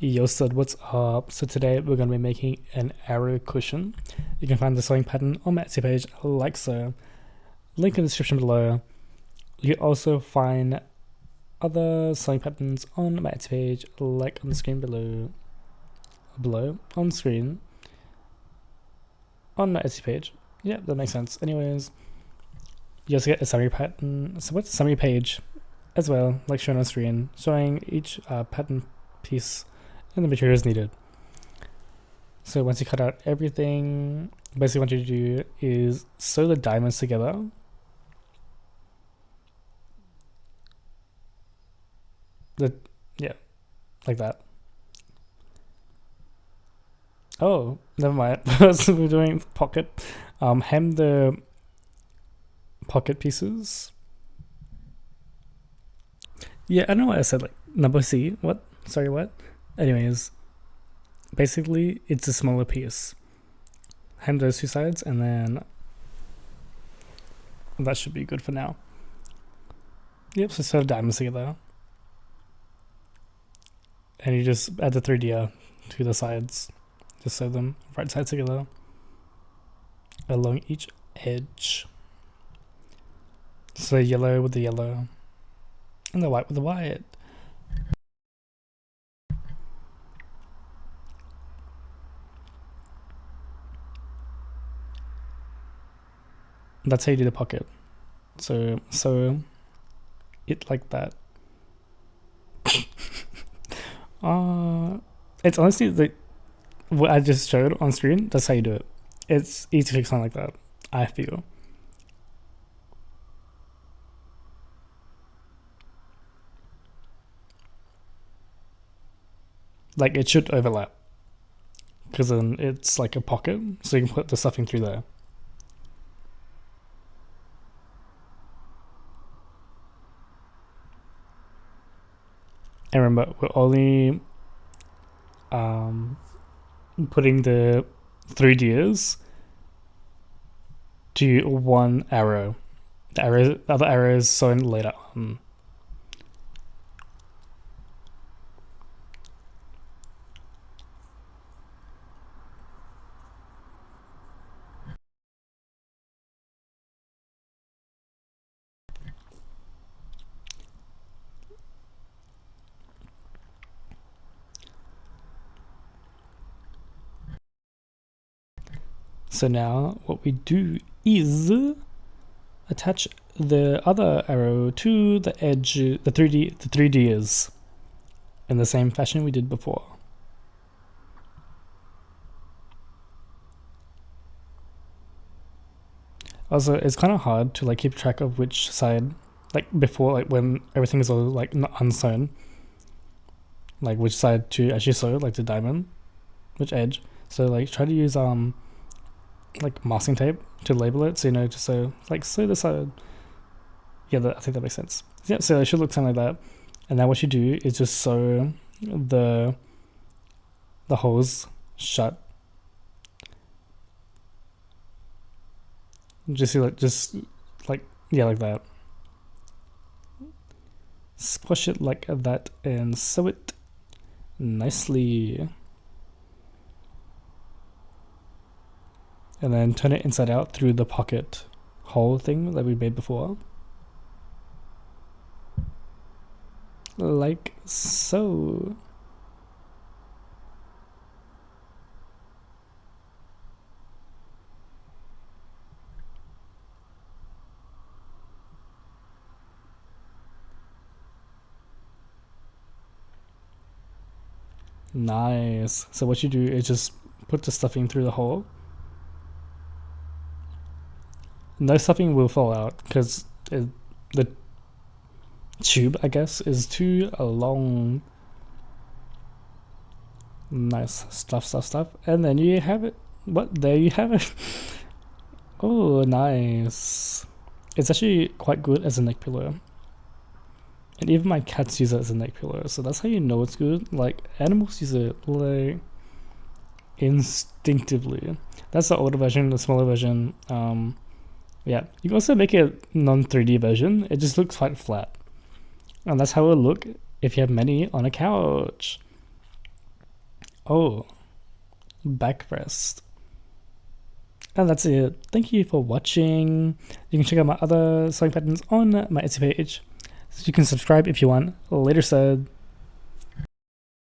Yo stud, what's up? So today we're going to be making an arrow cushion. You can find the sewing pattern on my Etsy page like so. Link in the description below. You can also find other sewing patterns on my Etsy page like on the screen below on screen on my Etsy page. Yeah, that makes sense. Anyways, you also get a summary pattern. So what's summary page as well, like shown on screen, showing each pattern piece and the materials needed. So once you cut out everything, basically what you do is sew the diamonds together. Like that. Oh, never mind. So we're doing pocket. Hem the pocket pieces. Yeah, I know what I said, like number C. What? Sorry, what? Anyways, basically it's a smaller piece. Hem those two sides and then that should be good for now. Yep, so sew the diamonds together. And you just add the 3D to the sides. Just sew them right sides together along each edge. So yellow with the yellow and the white with the white. That's how you do the pocket. So it like that. It's honestly what I just showed on screen. That's how you do it. It's easy to fix something like that, I feel. Like it should overlap because then it's like a pocket, so you can put the stuffing through there. And remember, we're only putting the 3Ds to one arrow. The other arrow is sewn later on. So now what we do is attach the other arrow to the edge, the 3Ds in the same fashion we did before. Also, it's kind of hard to like keep track of which side, like before, like when everything is all like not unsewn, like which side to actually sew, like the diamond, which edge. So like try to use like masking tape to label it, so you know to sew this side. Yeah, I think that makes sense. Yeah, so it should look something like that. And now what you do is just sew the holes shut. Just like that. Squash it like that and sew it nicely. And then turn it inside out through the pocket hole thing that we made before. Like so. Nice. So what you do is just put the stuffing through the hole. No stuffing will fall out because the tube, I guess, is too long. Nice stuff. And then you have it. There you have it. Oh, nice. It's actually quite good as a neck pillow. And even my cats use it as a neck pillow. So that's how you know it's good. Like, animals use it, like, instinctively. That's the older version, the smaller version. Yeah, you can also make a non-3D version. It just looks quite flat. And that's how it will look if you have many on a couch. Oh, back rest. And that's it. Thank you for watching. You can check out my other sewing patterns on my Etsy page. You can subscribe if you want. Later said.